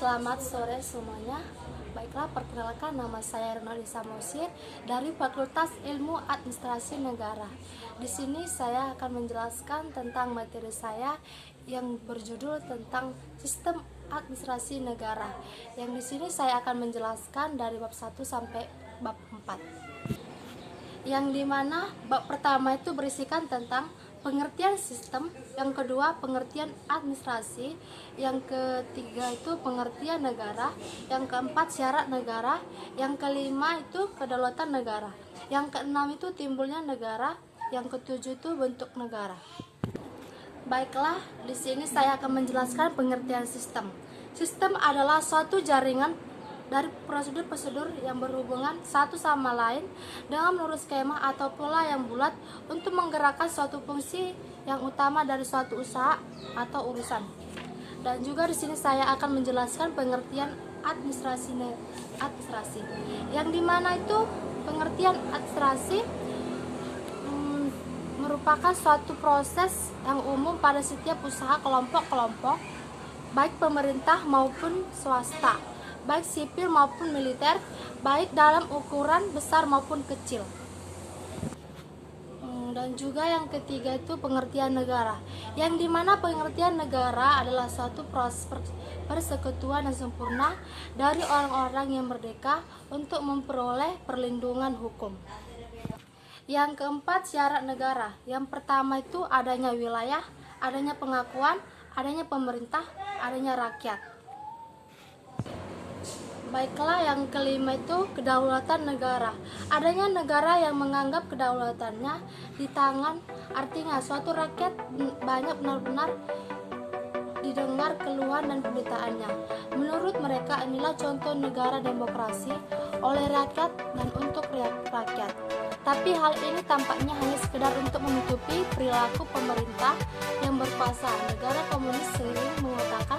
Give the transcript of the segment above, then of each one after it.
Selamat sore semuanya. Baiklah, perkenalkan nama saya Renalisa Mosir dari Fakultas Ilmu Administrasi Negara. Di sini saya akan menjelaskan tentang materi saya yang berjudul tentang sistem administrasi negara. Yang di sini saya akan menjelaskan dari bab 1 sampai bab 4. Yang dimana bab pertama itu berisikan tentang pengertian sistem, yang kedua pengertian administrasi, yang ketiga itu pengertian negara, yang keempat syarat negara, yang kelima itu kedaulatan negara, yang keenam itu timbulnya negara, yang ketujuh itu bentuk negara. Baiklah, di sini saya akan menjelaskan pengertian sistem. Sistem adalah suatu jaringan dari prosedur-prosedur yang berhubungan satu sama lain dengan menurut skema atau pola yang bulat untuk menggerakkan suatu fungsi yang utama dari suatu usaha atau urusan. Dan juga di sini saya akan menjelaskan pengertian administrasi. Yang dimana itu pengertian administrasi merupakan suatu proses yang umum pada setiap usaha kelompok-kelompok, baik pemerintah maupun swasta, baik sipil maupun militer, baik dalam ukuran besar maupun kecil. Dan juga yang ketiga itu pengertian negara, yang dimana pengertian negara adalah suatu proses persekutuan yang sempurna dari orang-orang yang merdeka untuk memperoleh perlindungan hukum. Yang keempat, syarat negara. Yang pertama itu adanya wilayah, adanya pengakuan, adanya pemerintah, adanya rakyat. Baiklah, yang kelima itu kedaulatan negara. Adanya negara yang menganggap kedaulatannya di tangan, artinya suatu rakyat banyak benar-benar didengar keluhan dan penderitaannya. Menurut mereka inilah contoh negara demokrasi oleh rakyat dan untuk rakyat. Tapi hal ini tampaknya hanya sekedar untuk menutupi perilaku pemerintah yang berkuasa. Negara komunis sering mengatakan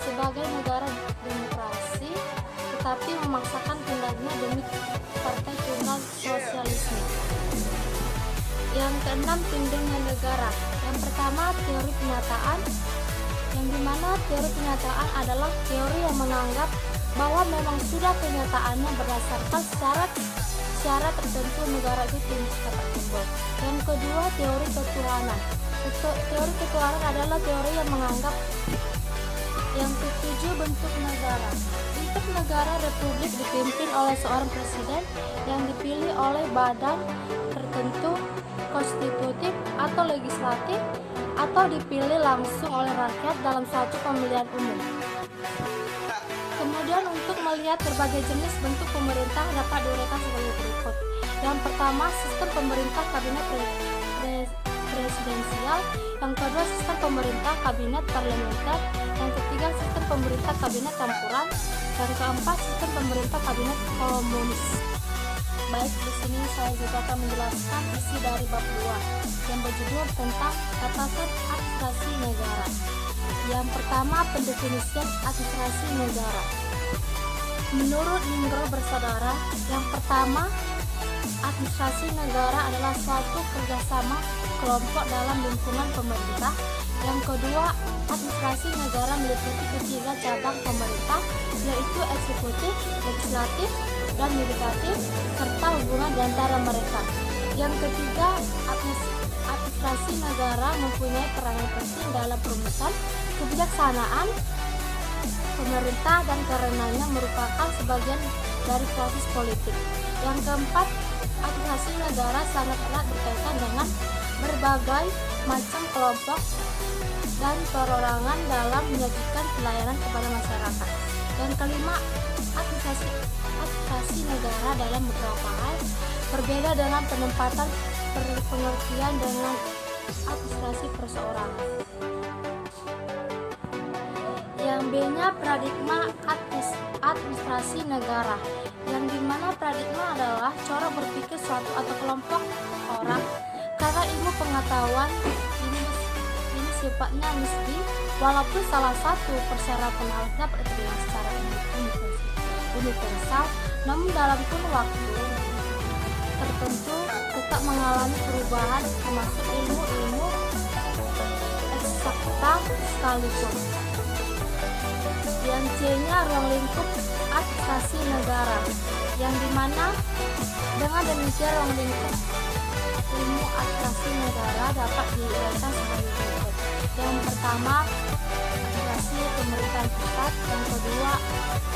sebagai negara demokrasi, tetapi memaksakan kehendaknya demi partai tunggal sosialisme. Yang keenam, timbulnya negara. Yang pertama, teori penyataan, yang dimana teori penyataan adalah teori yang menganggap bahwa memang sudah kenyataannya berdasarkan syarat tertentu negara itu dapat timbul. Yang kedua, teori ketuhanan. Teori ketuhanan adalah teori yang menganggap. Yang ketujuh, bentuk negara. Bentuk negara republik dipimpin oleh seorang presiden yang dipilih oleh badan tertentu konstitutif atau legislatif, atau dipilih langsung oleh rakyat dalam satu pemilihan umum. Kemudian untuk melihat berbagai jenis bentuk pemerintah dapat diuraikan sebagai berikut. Yang pertama, sistem pemerintah kabinet presidensial. Yang kedua, sistem pemerintah kabinet parlementer. Yang ketiga, sistem pemerintah kabinet campuran. Yang keempat, sistem pemerintah kabinet komunis. Baik, di sini saya juga akan menjelaskan isi dari bab 2 yang berjudul tentang batasan administrasi negara. Yang pertama, pendefinisian administrasi negara. Menurut Ningro bersaudara, yang pertama, administrasi negara adalah suatu kerjasama kelompok dalam lingkungan pemerintah. Yang kedua, administrasi negara meliputi ketiga cabang pemerintah, yaitu eksekutif, legislatif, dan yudikatif, serta hubungan di antara mereka. Yang ketiga, administrasi negara mempunyai peranan penting dalam perumusan kebijaksanaan pemerintah dan karenanya merupakan sebagian dari proses politik. Yang keempat, administrasi negara sangat erat berkaitan dengan berbagai macam kelompok dan perorangan dalam menyajikan pelayanan kepada masyarakat. Yang kelima, administrasi negara dalam beberapa hal berbeda dengan penempatan pengertian dengan administrasi perseorangan. Yang B-nya paradigma administrasi negara, yang dimana paradigma adalah cara berpikir suatu atau kelompok orang. Karena ilmu pengetahuan ini sifatnya nisbi, walaupun salah satu persyaratan harus dapat diterima secara universal, namun dalam kurun waktu tertentu tetap mengalami perubahan, termasuk ilmu eksakta sekalipun. Yang C adanya ruang lingkup administrasi negara, yang dimana dengan demikian ruang lingkup ilmu administrasi negara dapat diuraikan sebagai berikut. Yang pertama, administrasi pemerintahan pusat, yang kedua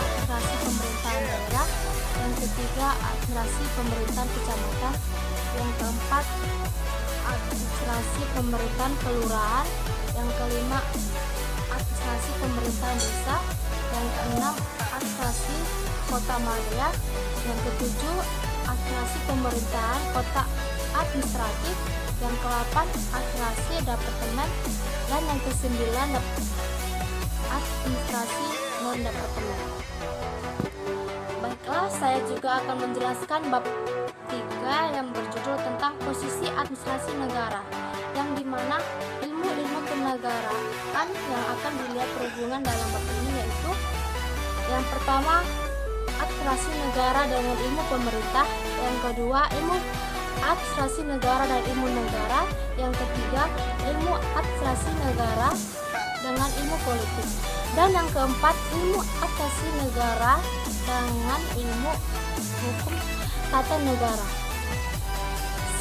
administrasi pemerintahan daerah, yang ketiga administrasi pemerintahan kecamatan, yang keempat administrasi pemerintahan kelurahan, yang kelima administrasi pemerintahan desa, yang keenam administrasi kota madya, yang ketujuh administrasi pemerintahan kota administratif, yang ke-8 administrasi departemen, dan yang ke-9 administrasi non departemen. Baiklah, saya juga akan menjelaskan bab 3 yang berjudul tentang posisi administrasi negara, yang dimana ilmu-ilmu kenegaraan yang akan dilihat berhubungan dalam bab ini, yaitu yang pertama administrasi negara dengan ilmu pemerintah, yang kedua ilmu administrasi negara dan ilmu negara, yang ketiga ilmu administrasi negara dengan ilmu politik, dan yang keempat ilmu administrasi negara dengan ilmu hukum tata negara.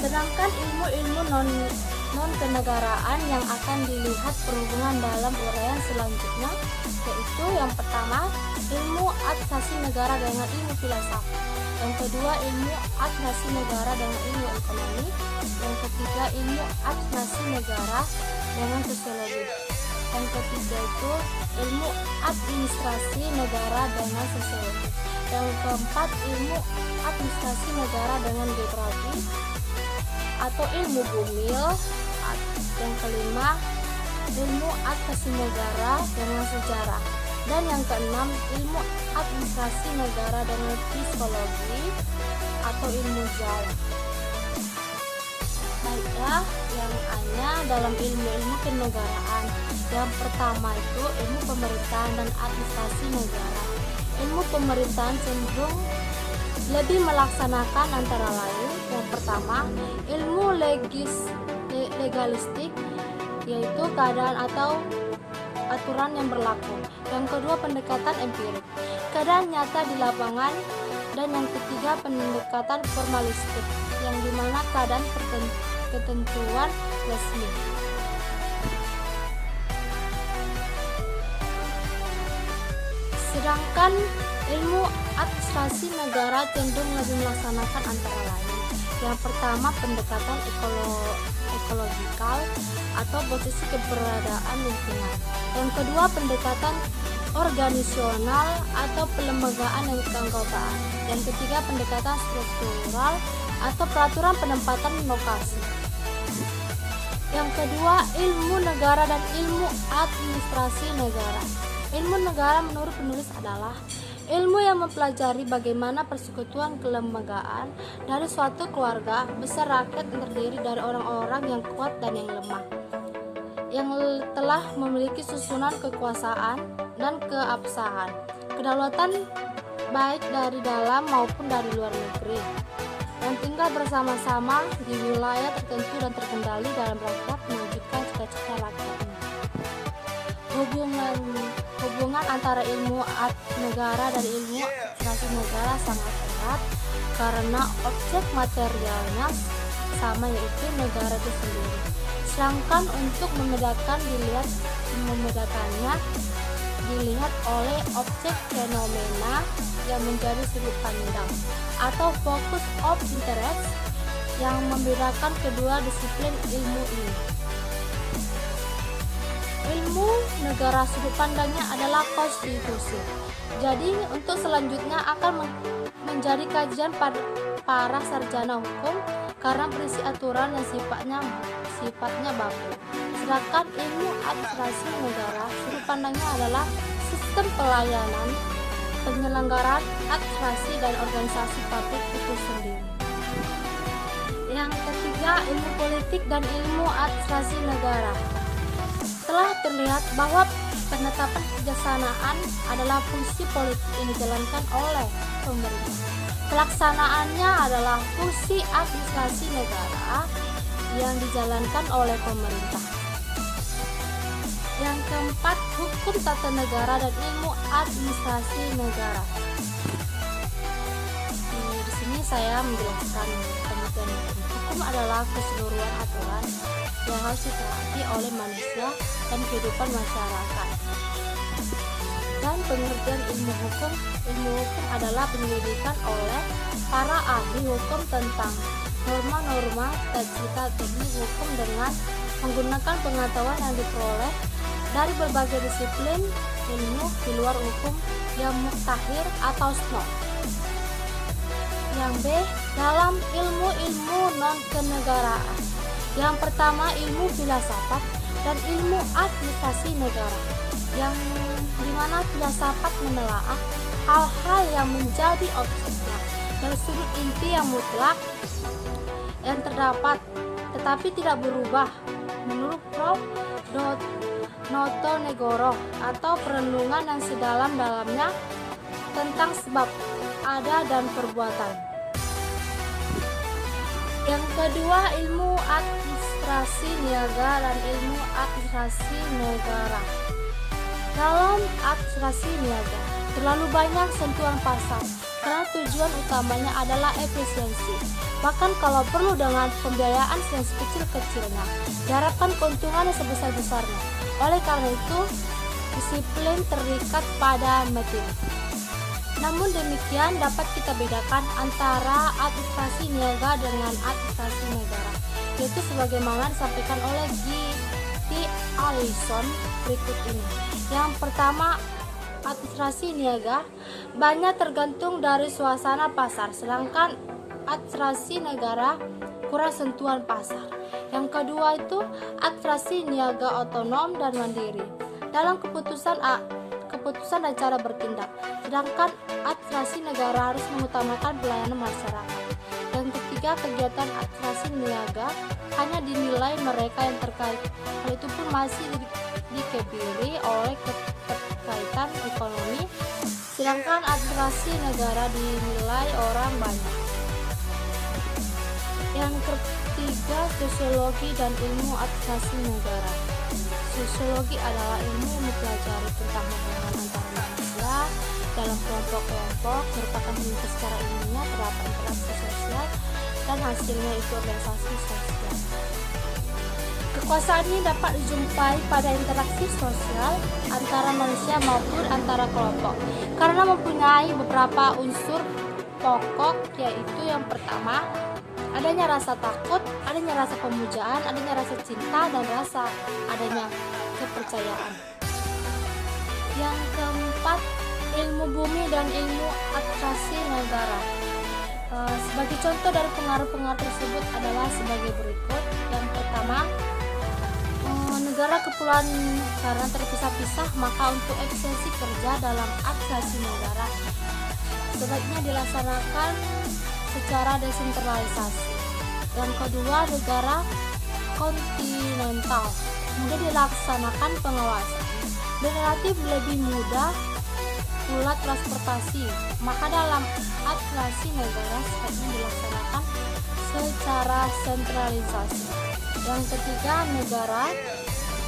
Sedangkan ilmu-ilmu non kenegaraan yang akan dilihat berhubungan dalam uraian selanjutnya, yaitu yang pertama ilmu administrasi negara dengan ilmu filsafat, yang kedua ilmu administrasi negara dengan ilmu ekonomi, yang ketiga ilmu administrasi negara dengan sosiologi, yang ketiga itu ilmu administrasi negara dengan sosiologi, yang keempat ilmu administrasi negara dengan geografi atau ilmu bumil, yang kelima ilmu administrasi negara dengan sejarah, dan yang keenam ilmu administrasi negara dengan psikologi atau ilmu Jawa. Baiklah, yang A-nya dalam ilmu-ilmu kenegaraan. Yang pertama itu ilmu pemerintahan dan administrasi negara. Ilmu pemerintahan cenderung lebih melaksanakan antara lain yang pertama ilmu legalistik, yaitu keadaan atau aturan yang berlaku. Yang kedua pendekatan empirik, keadaan nyata di lapangan, dan yang ketiga pendekatan formalistik, yang dimana keadaan ketentuan resmi. Sedangkan ilmu administrasi negara cenderung lebih melaksanakan antara lain. Yang pertama pendekatan ekologikal atau posisi keberadaan lingkungan. Yang kedua pendekatan organisasional atau pelembagaan dan keanggotaan. Yang ketiga pendekatan struktural atau peraturan penempatan lokasi. Yang kedua ilmu negara dan ilmu administrasi negara. Ilmu negara menurut penulis adalah ilmu yang mempelajari bagaimana persekutuan kelembagaan dari suatu keluarga besar rakyat yang terdiri dari orang-orang yang kuat dan yang lemah, yang telah memiliki susunan kekuasaan dan keabsahan, kedaulatan baik dari dalam maupun dari luar negeri, yang tinggal bersama-sama di wilayah tertentu dan terkendali dalam rangka mewujudkan cita-cita rakyatnya. Hubungan antara ilmu negara dan ilmu administrasi negara sangat erat karena objek materialnya sama, yaitu negara itu sendiri. Sedangkan untuk membedakannya dilihat oleh objek fenomena yang menjadi sudut pandang atau focus of interest yang membedakan kedua disiplin ilmu ini. Ilmu negara sudut pandangnya adalah konstitusi. Jadi untuk selanjutnya akan menjadi kajian pada para sarjana hukum karena berisi aturan yang sifatnya baku. Sedangkan ilmu administrasi negara sudut pandangnya adalah sistem pelayanan, penyelenggaraan administrasi dan organisasi publik itu sendiri. Yang ketiga ilmu politik dan ilmu administrasi negara. Telah terlihat bahwa penetapan kejaksanaan adalah fungsi politik yang dijalankan oleh pemerintah. Pelaksanaannya adalah fungsi administrasi negara yang dijalankan oleh pemerintah. Yang keempat, hukum tata negara dan ilmu administrasi negara. Di sini saya menjelaskan pengertian hukum. Hukum adalah keseluruhan aturan yang harus ditaati oleh manusia dan kehidupan masyarakat. Dan pengertian ilmu hukum adalah penyelidikan oleh para ahli hukum tentang norma-norma dan cerita teknik hukum dengan menggunakan pengetahuan yang diperoleh dari berbagai disiplin ilmu di luar hukum yang muktahir atau snob. Yang B, dalam ilmu-ilmu non-kenegaraan. Yang pertama, ilmu filsafat dan ilmu administrasi negara, yang dimana filsafat menelaah hal-hal yang menjadi objeknya dari sudut inti yang mutlak yang terdapat tetapi tidak berubah menurut Prof. Noto Negoro, atau perenungan yang sedalam-dalamnya tentang sebab ada dan perbuatan. Yang kedua, ilmu administrasi niaga dan ilmu administrasi negara. Dalam administrasi niaga, terlalu banyak sentuhan pasar karena tujuan utamanya adalah efisiensi. Bahkan kalau perlu dengan pembiayaan yang sekecil-kecilnya, diharapkan keuntungan yang sebesar-besarnya. Oleh karena itu, disiplin terikat pada metin. Namun demikian dapat kita bedakan antara administrasi niaga dengan administrasi negara, yaitu sebagaimana disampaikan oleh G.T. Allison berikut ini. Yang pertama, administrasi niaga banyak tergantung dari suasana pasar, sedangkan administrasi negara kurang sentuhan pasar. Yang kedua itu administrasi niaga otonom dan mandiri dalam keputusan dan cara bertindak, sedangkan administrasi negara harus mengutamakan pelayanan masyarakat. Yang ketiga, kegiatan administrasi niaga hanya dinilai mereka yang terkait, hal itu pun masih dikebiri oleh keterkaitan ekonomi, sedangkan administrasi negara dinilai orang banyak. Yang ketiga, sosiologi dan ilmu administrasi negara. Sosiologi adalah ilmu yang mempelajari tentang hubungan antara manusia dalam kelompok-kelompok, merupakan penelitian secara ilmiah terhadap interaksi sosial dan hasilnya itu organisasi sosial. Kekuasaan ini dapat dijumpai pada interaksi sosial antara manusia maupun antara kelompok karena mempunyai beberapa unsur pokok, yaitu yang pertama, adanya rasa takut, adanya rasa pemujaan, adanya rasa cinta, dan adanya kepercayaan. Yang keempat, ilmu bumi dan ilmu administrasi negara. Sebagai contoh dari pengaruh-pengaruh tersebut adalah sebagai berikut. Yang pertama, negara kepulauan karena terpisah-pisah, maka untuk efisiensi kerja dalam administrasi negara sebaiknya dilaksanakan secara desentralisasi. Yang kedua, negara kontinental mudah dilaksanakan pengawasan dan relatif lebih mudah pula transportasi, maka dalam administrasi negara sebaiknya dilaksanakan secara sentralisasi. Yang ketiga, negara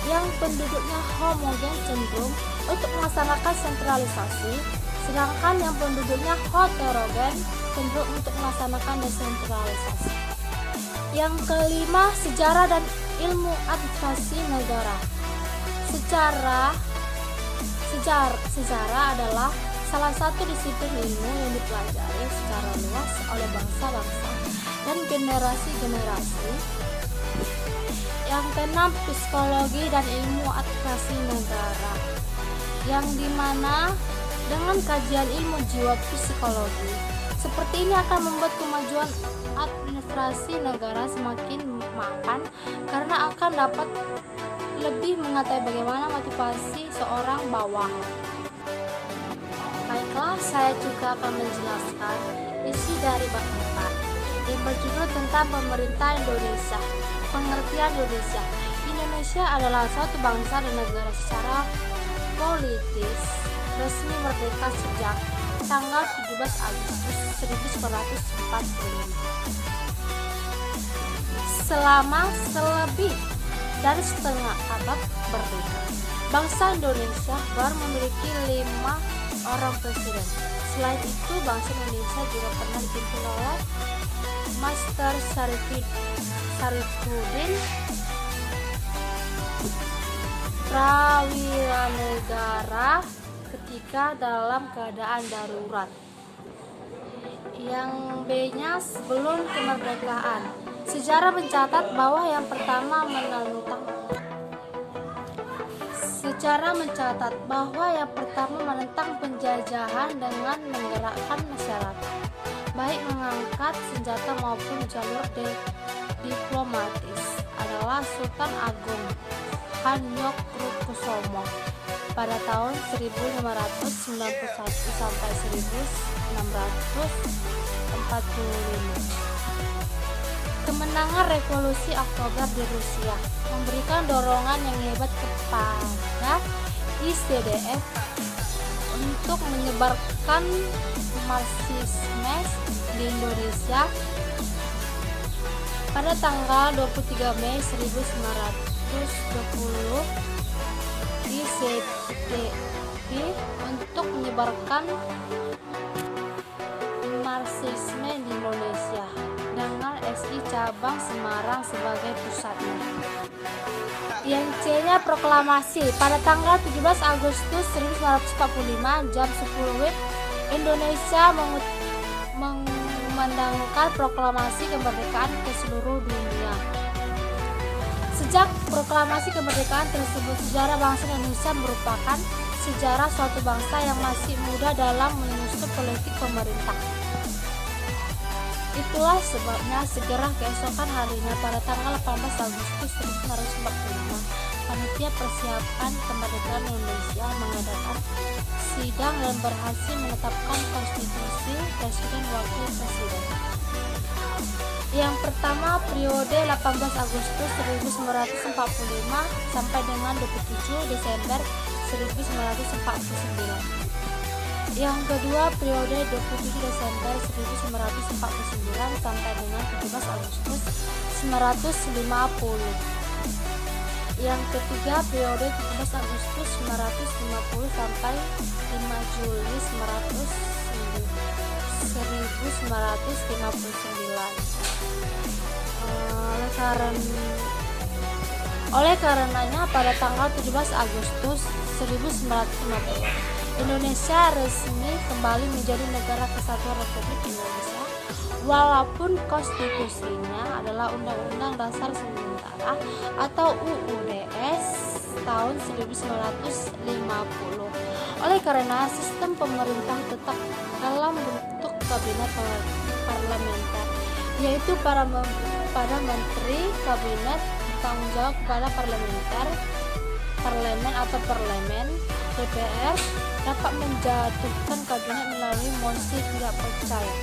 yang penduduknya homogen cenderung untuk melaksanakan sentralisasi, sedangkan yang penduduknya heterogen cenderung untuk melaksanakan desentralisasi. Yang kelima, sejarah dan ilmu administrasi negara. Sejarah adalah salah satu disiplin ilmu yang dipelajari secara luas oleh bangsa-bangsa dan generasi-generasi. Yang keenam, psikologi dan ilmu administrasi negara, yang dimana dengan kajian ilmu jiwa psikologi seperti ini akan membuat kemajuan administrasi negara semakin mapan karena akan dapat lebih mengetahui bagaimana motivasi seorang bawahan. Baiklah, saya juga akan menjelaskan isi dari bab 4 yang berjudul tentang pemerintah Indonesia. Pengertian Indonesia. Indonesia adalah suatu bangsa dan negara secara politis resmi merdeka sejak tanggal 17 Agustus 1945. Selama selebih dari setengah abad merdeka, Bangsa Indonesia baru memiliki 5 orang presiden. Selain itu, bangsa Indonesia juga pernah dipimpin oleh Master Syarifuddin Prawiranegara ketika dalam keadaan darurat. Yang B-nya sebelum kemerdekaan. Sejarah mencatat bahwa yang pertama menentang penjajahan dengan menggerakkan masyarakat, baik mengangkat senjata maupun jalur diplomatis, adalah Sultan Agung Hanyokrokusumo pada tahun 1591 sampai 1645. Kemenangan Revolusi Oktober di Rusia memberikan dorongan yang hebat kepada ICDF untuk menyebarkan Marxisme di Indonesia. Pada tanggal 23 Mei 1920, ICDF untuk menyebarkan Marxisme di Indonesia dengan SI cabang Semarang sebagai pusatnya. Yang C-nya proklamasi. Pada tanggal 17 Agustus 1945 jam 10 WIB, Indonesia mengumandangkan proklamasi kemerdekaan ke seluruh dunia. Sejak proklamasi kemerdekaan tersebut, sejarah bangsa Indonesia merupakan sejarah suatu bangsa yang masih muda dalam menyusun politik pemerintah. Itulah sebabnya segera keesokan harinya pada tanggal 18 Agustus 1945, Panitia Persiapan Kemerdekaan Indonesia mengadakan sidang dan berhasil menetapkan konstitusi Presiden Wakil Presiden. Yang pertama, periode 18 Agustus 1945 sampai dengan 27 Desember 1949. Yang kedua, periode 27 Desember 1949 sampai dengan 17 Agustus 1950. Yang ketiga, periode 17 Agustus 1950 sampai 5 Juli 1959. Oleh karenanya pada tanggal 17 Agustus 1950 Indonesia resmi kembali menjadi negara kesatuan Republik Indonesia, walaupun konstitusinya adalah Undang-Undang Dasar Sementara atau UUDS tahun 1950. Oleh karena sistem pemerintah tetap dalam bentuk kabinet parlementer, yaitu para menteri kabinet bertanggung jawab kepada parlemen DPR dapat menjatuhkan kabinet melalui mosi tidak percaya.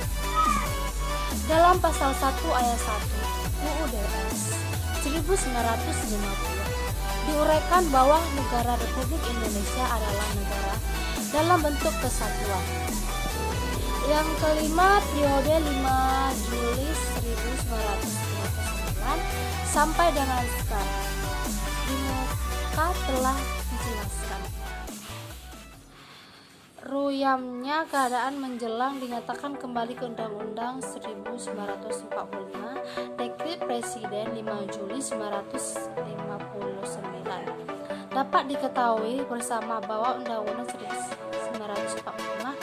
Dalam pasal 1 ayat 1 UUDS 1950 diuraikan bahwa negara Republik Indonesia adalah negara dalam bentuk kesatuan. Yang kelima, periode 5 Juli 1959 sampai dengan sekarang di muka telah dijelaskan. Ruyamnya keadaan menjelang dinyatakan kembali ke Undang-Undang 1945, Dekret Presiden 5 Juli 1959. Dapat diketahui bersama bahwa Undang-Undang 1945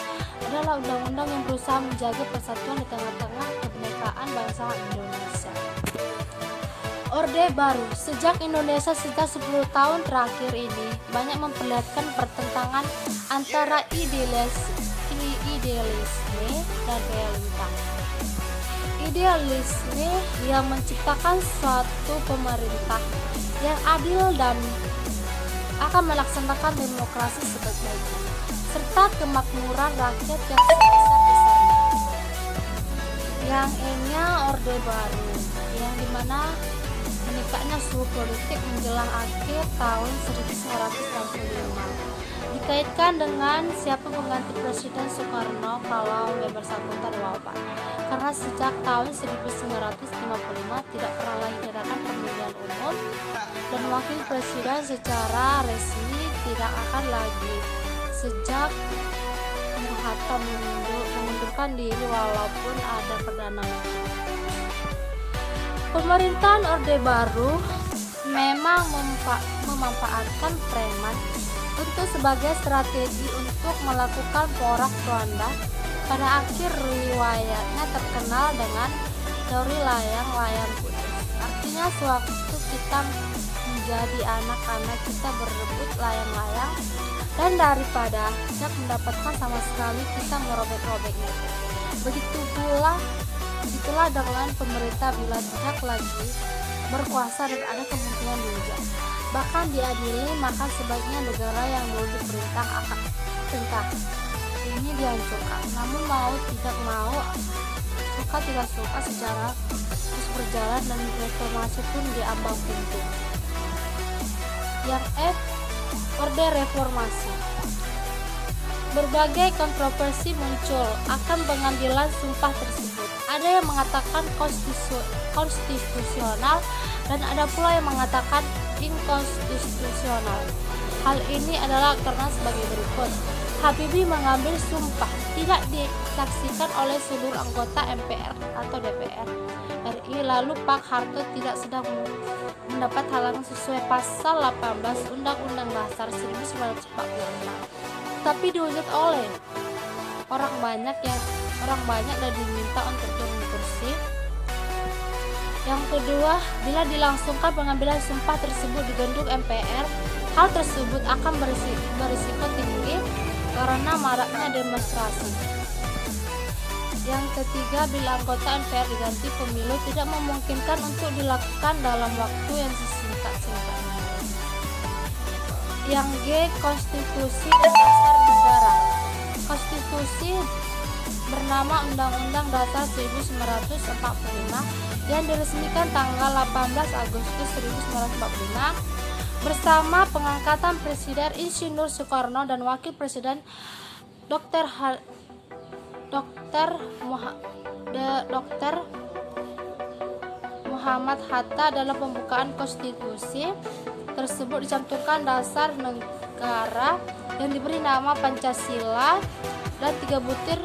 adalah undang-undang yang berusaha menjaga persatuan di tengah-tengah kebinekaan bangsa Indonesia. Orde Baru. Sejak Indonesia sejak 10 tahun terakhir ini banyak memperlihatkan pertentangan antara idealisme dan realita. Idealisme yang menciptakan suatu pemerintah yang adil dan akan melaksanakan demokrasi sebaik-baiknya, serta kemakmuran rakyat yang sebesar-besarnya. Yang ini Orde Baru, yang dimana meningkatnya suhu politik menjelang akhir tahun 1965 dikaitkan dengan siapa pengganti Presiden Soekarno kalau yang bersangkutan wafat, karena sejak tahun 1955 tidak pernah lagi diadakan pemilihan umum dan wakil presiden secara resmi tidak akan lagi sejak Hatta mengundurkan diri walaupun ada Perdana Menteri. Pemerintahan Orde Baru memang memanfaatkan preman untuk sebagai strategi untuk melakukan porak-poranda. Pada akhir riwayatnya terkenal dengan teori layang-layang putus. Artinya sewaktu kita menjadi anak-anak kita berebut layang-layang, dan daripada tidak mendapatkan sama sekali kita merobek-robeknya. Begitulah dengan pemerintah bila tidak lagi berkuasa dan ada kemungkinan diuji, bahkan diadili, maka sebaiknya negara yang dulu diperintah akan ini dihancurkan. Namun mau tidak mau, suka tidak suka, sejarah terus berjalan dan reformasi pun diambang pintu. Yang F, Orde Reformasi. Berbagai kontroversi muncul akan pengambilan sumpah tersebut. Ada yang mengatakan konstitusional dan ada pula yang mengatakan inkonstitusional. Hal ini adalah karena sebagai berikut. Habibie mengambil sumpah tidak disaksikan oleh seluruh anggota MPR atau DPR RI, lalu Pak Harto tidak sedang mendapat halangan sesuai pasal 18 Undang-Undang Dasar 1945, tapi diwujud oleh orang banyak dan diminta untuk turun kursi. Yang kedua, bila dilangsungkan pengambilan sumpah tersebut di gedung MPR, hal tersebut akan berisiko tinggi karena maraknya demonstrasi. Yang ketiga, bila anggota MPR diganti pemilu tidak memungkinkan untuk dilakukan dalam waktu yang sesingkat-singkatnya. Yang G, Konstitusi dan Dasar Negara. Konstitusi bernama Undang-Undang Dasar 1945 yang diresmikan tanggal 18 Agustus 1945 bersama pengangkatan Presiden Insinyur Soekarno dan Wakil Presiden Dr. Muhammad Hatta. Dalam pembukaan konstitusi tersebut dicantumkan dasar negara yang diberi nama Pancasila dan 3 butir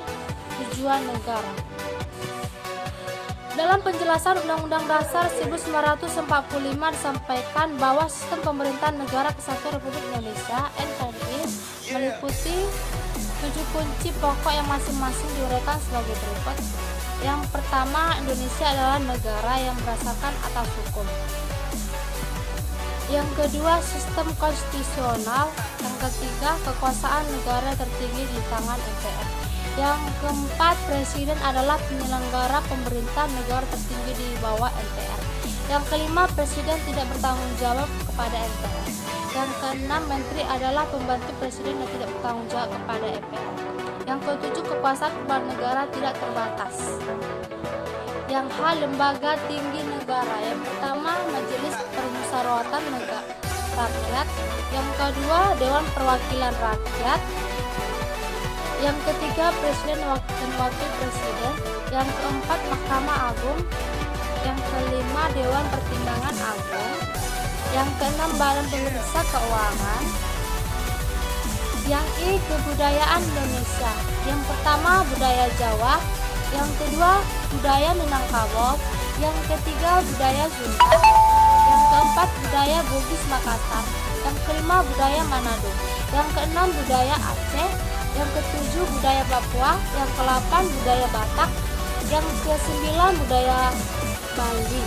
tujuan negara. Dalam penjelasan Undang-Undang Dasar 1945 disampaikan bahwa sistem pemerintahan Negara Kesatuan Republik Indonesia (NKRI) meliputi 7 kunci pokok yang masing-masing diuraikan sebagai berikut. Yang pertama, Indonesia adalah negara yang berdasarkan atas hukum. Yang kedua, sistem konstitusional. Yang ketiga, kekuasaan negara tertinggi di tangan MPR. Yang keempat, presiden adalah penyelenggara pemerintah negara tertinggi di bawah MPR. Yang kelima, presiden tidak bertanggung jawab kepada MPR. Yang keenam, menteri adalah pembantu presiden yang tidak bertanggung jawab kepada MPR. Yang ketujuh, kekuasaan kepala negara tidak terbatas. Yang H, lembaga tinggi negara. Yang pertama, Majelis Permusyawaratan Rakyat. Yang kedua, Dewan Perwakilan Rakyat. Yang ketiga, Presiden dan Wakil Presiden. Yang keempat, Mahkamah Agung. Yang kelima, Dewan Pertimbangan Agung. Yang keenam, Badan Pemeriksa Keuangan. Yang I, kebudayaan Indonesia. Yang pertama, budaya Jawa. Yang kedua, budaya Minangkabau. Yang ketiga, budaya Sunda. Yang keempat, budaya Bugis Makassar. Yang kelima, budaya Manado. Yang keenam, budaya Aceh. Yang ketujuh, budaya Papua. Yang ke-8, budaya Batak. Yang ke-9, budaya Bali.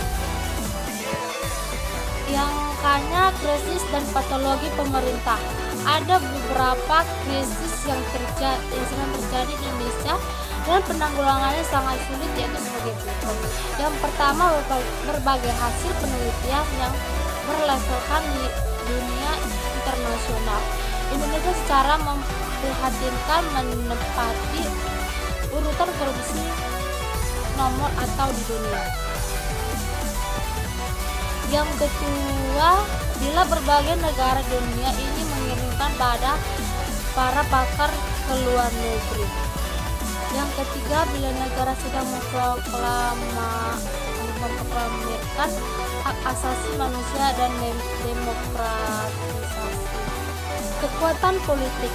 Yang K-nya, krisis dan patologi pemerintah. Ada beberapa krisis yang sedang terjadi di Indonesia dan penanggulangannya sangat sulit, yaitu sebagai berikut. Yang pertama, berbagai hasil penelitian yang berlevelkan di dunia internasional. Indonesia secara memprihatinkan menempati urutan korupsi nomor atau di dunia. Yang kedua, bila berbagai negara dunia ini mengirimkan para pakar ke luar negeri. Yang ketiga, bila negara sedang memproklamirkan hak asasi manusia dan demokratisasi. Kekuatan politik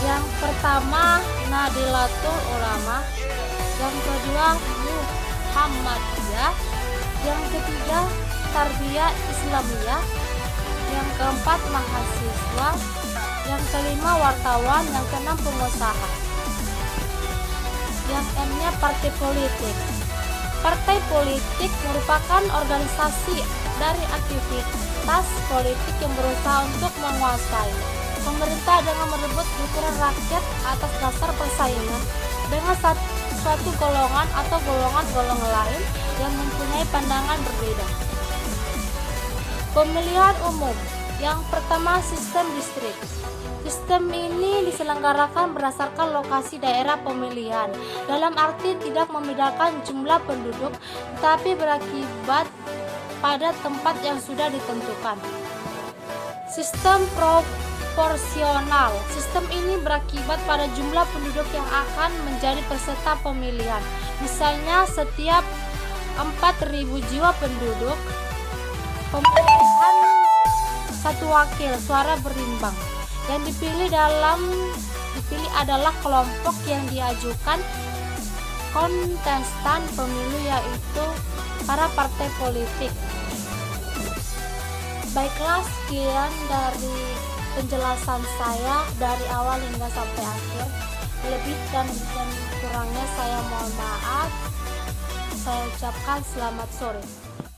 yang pertama Nahdlatul Ulama, yang kedua Muhammadiyah, yang ketiga Tarbiyah Islamiyah, yang keempat mahasiswa, yang kelima wartawan, yang keenam pengusaha. Yang M-nya partai politik. Partai politik merupakan organisasi dari aktivitas politik yang berusaha untuk menguasai pemerintah dengan merebut dukungan rakyat atas dasar persaingan dengan suatu golongan atau golongan-golongan lain yang mempunyai pandangan berbeda. Pemilihan umum. Yang pertama, sistem distrik. Sistem ini diselenggarakan berdasarkan lokasi daerah pemilihan, dalam arti tidak membedakan jumlah penduduk, tetapi berakibat pada tempat yang sudah ditentukan. Sistem proporsional. Sistem ini berakibat pada jumlah penduduk yang akan menjadi peserta pemilihan. Misalnya setiap 4.000 jiwa penduduk, pemilihan satu wakil suara berimbang. Yang dipilih adalah kelompok yang diajukan kontestan pemilu, yaitu para partai politik. Baiklah, sekian dari penjelasan saya dari awal hingga sampai akhir. Lebih dan kurangnya saya mohon maaf. Saya ucapkan selamat sore.